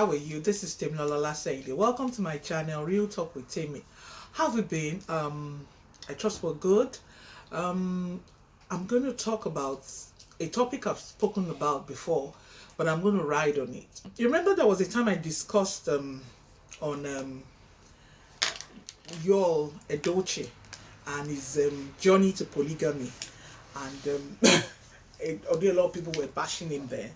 How are you? This is Temilolala Saidi. Welcome to my channel, Real Talk with Temi. How have you been? I trust we're good. Um, I'm going to talk about a topic I've spoken about before, but I'm going to ride on it. You remember there was a time I discussed on Yul Edochie and his journey to polygamy, and although a lot of people were bashing him there,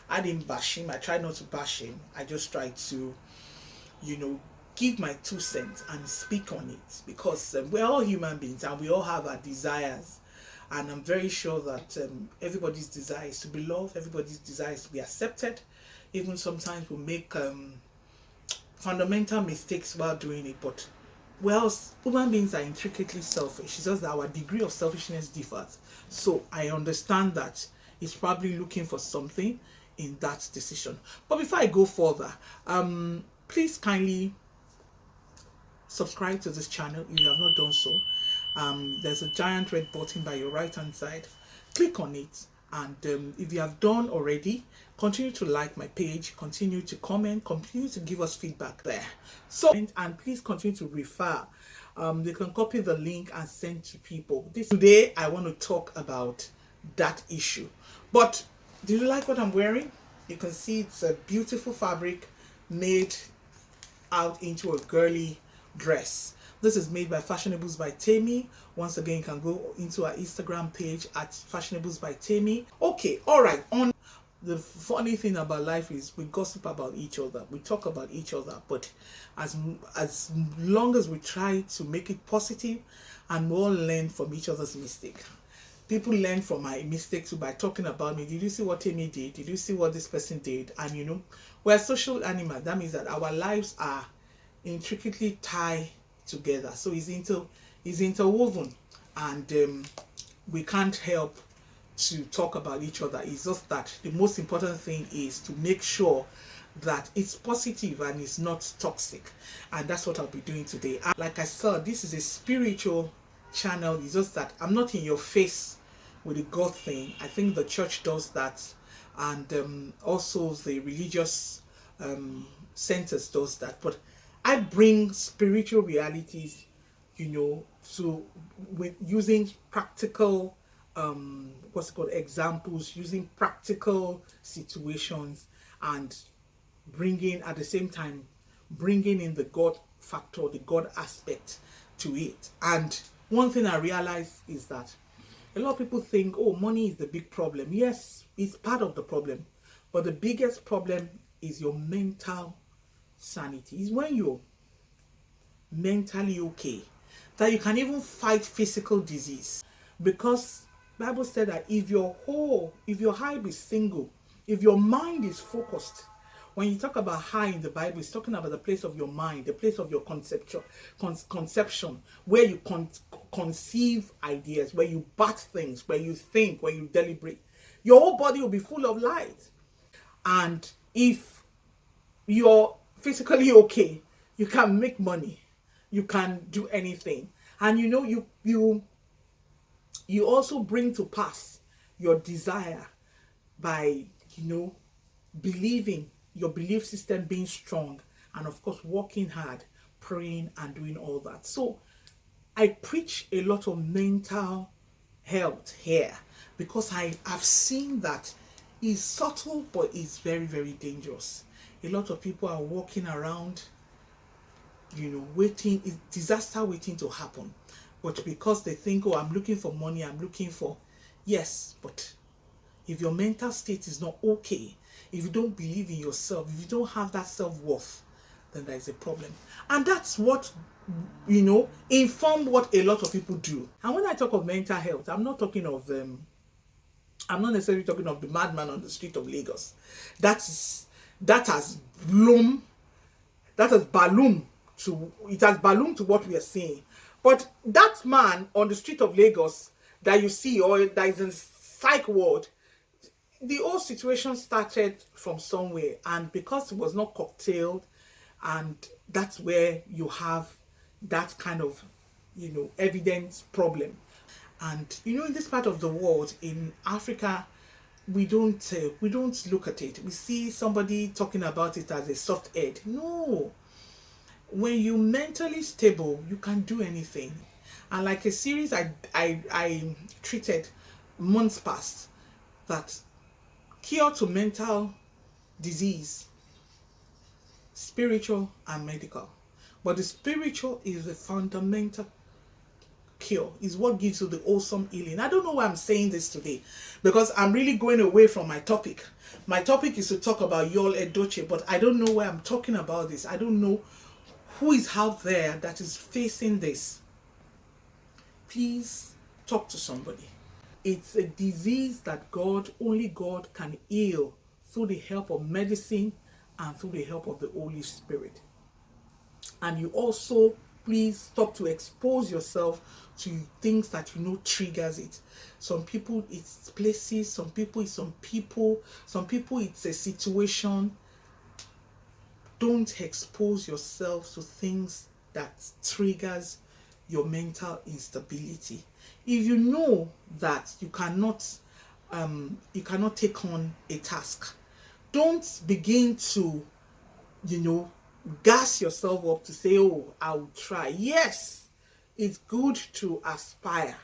I didn't bash him. I tried not to bash him. I just tried to, give my 2 cents and speak on it, because we're all human beings and we all have our desires. And I'm very sure that everybody's desire is to be loved, everybody's desire is to be accepted. Even sometimes we make fundamental mistakes while doing it, but well, human beings are intricately selfish. It's just that our degree of selfishness differs. So I understand that he's probably looking for something in that decision. But before I go further, please kindly subscribe to this channel if you have not done so. There's a giant red button by your right hand side. Click on it, and if you have done already, continue to like my page, continue to comment, continue to give us feedback there. So, and please continue to refer. You can copy the link and send to people. Today I want to talk about that issue. But do you like what I'm wearing? You can see it's a beautiful fabric made out into a girly dress. This is made by Fashionables by Temi. Once again, you can go into our Instagram page at Fashionables by Temi. Okay, all right. On the funny thing about life is we gossip about each other, we talk about each other, but as long as we try to make it positive, and we all learn from each other's mistake. People learn from my mistakes by talking about me. Did you see what Temi did? Did you see what this person did? And we're social animals. That means that our lives are intricately tied together. So it's interwoven, and we can't help to talk about each other. It's just that the most important thing is to make sure that it's positive and it's not toxic, and that's what I'll be doing today. Like I said, this is a spiritual channel. It's just that I'm not in your face with the God thing. I think the church does that, and also the religious centers does that, but I bring spiritual realities, so with using practical examples, using practical situations, and at the same time bringing in the God factor, the God aspect to it. And one thing I realize is that a lot of people think, oh, money is the big problem. Yes, it's part of the problem, but the biggest problem is your mental sanity. Is when you're mentally okay, that you can even fight physical disease. Because Bible said that if your high be single, if your mind is focused. When you talk about high in the Bible, it's talking about the place of your mind, the place of your conception, where you conceive ideas, where you bat things, where you think, where you deliberate. Your whole body will be full of light. And if you're physically okay, you can make money, you can do anything, and you also bring to pass your desire by believing, your belief system being strong, and of course working hard, praying, and doing all that. So I preach a lot of mental health here, because I have seen that it's subtle, but it's very, very dangerous. A lot of people are walking around, waiting, is disaster waiting to happen. But because they think, oh, I'm looking for money, yes, but if your mental state is not okay, if you don't believe in yourself, if you don't have that self-worth, then there is a problem. And that's what, inform what a lot of people do. And when I talk of mental health, I'm not necessarily talking of the madman on the street of Lagos. That has ballooned to what we are seeing. But that man on the street of Lagos that you see, or that is in psych ward, the whole situation started from somewhere, and because it was not cocktailed, and that's where you have that kind of evidence problem. And in this part of the world, in Africa, we don't look at it. We see somebody talking about it as a soft head. No, when you mentally stable, you can do anything. And like a series I treated months past, that cure to mental disease, spiritual and medical. But the spiritual is the fundamental cure, is what gives you the awesome healing. I don't know why I'm saying this today, because I'm really going away from my topic. My topic is to talk about Yul Edochie, but I don't know why I'm talking about this. I don't know who is out there that is facing this. Please talk to somebody. It's a disease that only God can heal through the help of medicine and through the help of the Holy Spirit. And you also please stop to expose yourself to things that you know triggers it. Some people it's places, some people it's a situation. Don't expose yourself to things that triggers your mental instability. If you know that you cannot take on a task, don't begin to, gas yourself up to say, oh, I'll try. Yes, it's good to aspire,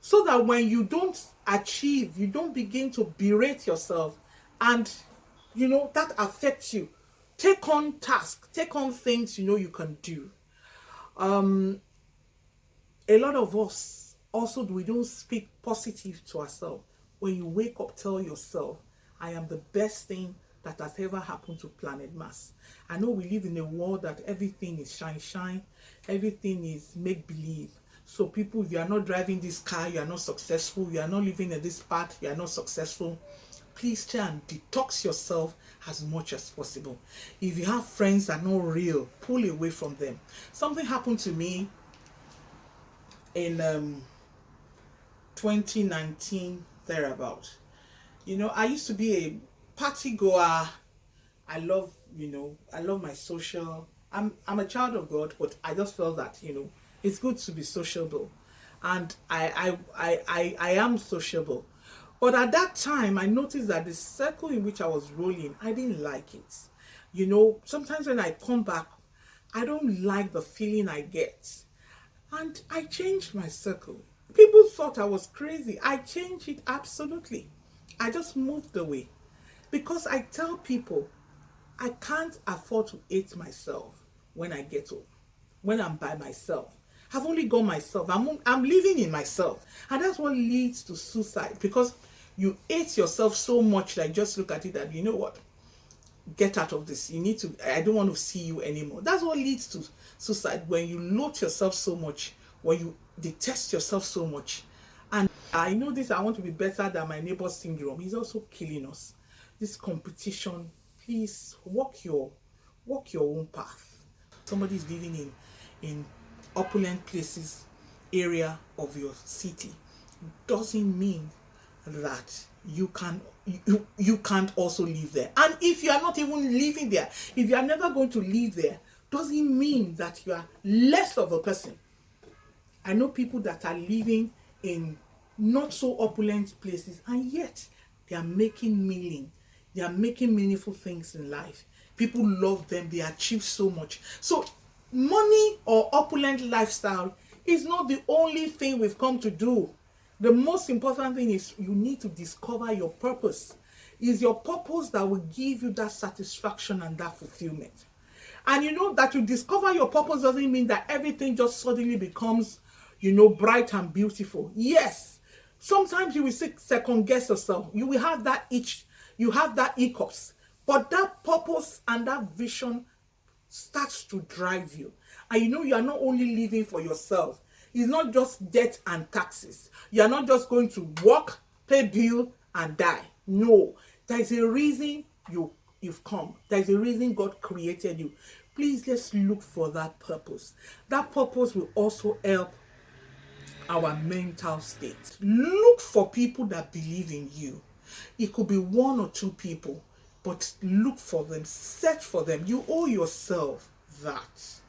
so that when you don't achieve, you don't begin to berate yourself, and that affects you. Take on tasks, take on things you can do. A lot of us also, we don't speak positive to ourselves. When you wake up, tell yourself, I am the best thing that has ever happened to planet Mars. I know we live in a world that everything is shine, everything is make believe. So people, if you are not driving this car, you are not successful. You are not living in this path, you are not successful. Please try and detox yourself as much as possible. If you have friends that are not real, pull away from them. Something happened to me in 2019 thereabout. I used to be a party goer. I love my social. I'm a child of God, but I just felt that it's good to be sociable, and I am sociable. But at that time, I noticed that the circle in which I was rolling, I didn't like it. Sometimes when I come back, I don't like the feeling I get. And I changed my circle. People thought I was crazy. I changed it absolutely. I just moved away. Because I tell people, I can't afford to hate myself when I get home, when I'm by myself. I've only got myself. I'm living in myself. And that's what leads to suicide, because you hate yourself so much that you just look at it and you know what? Get out of this. I don't want to see you anymore. That's what leads to suicide, when you loathe yourself so much, when you detest yourself so much. And I know this, I want to be better than my neighbor syndrome is also killing us. This competition, please walk your own path. Somebody is living in opulent places, area of your city, doesn't mean that you can't also live there. And if you are not even living there, if you are never going to live there, doesn't mean that you are less of a person. I know people that are living in not so opulent places, and yet they are making meaning. They are making meaningful things in life. People love them. They achieve so much. So money or opulent lifestyle is not the only thing we've come to do. The most important thing is you need to discover your purpose. It's your purpose that will give you that satisfaction and that fulfillment. And that you discover your purpose doesn't mean that everything just suddenly becomes, bright and beautiful. Yes, sometimes you will second guess yourself. You will have that itch. You have that hiccups. But that purpose and that vision starts to drive you. And you are not only living for yourself. It's not just debt and taxes. You are not just going to work, pay bill, and die. No. There is a reason you've come. There is a reason God created you. Please, let's look for that purpose. That purpose will also help our mental state. Look for people that believe in you. It could be one or two people, but look for them. Search for them. You owe yourself that.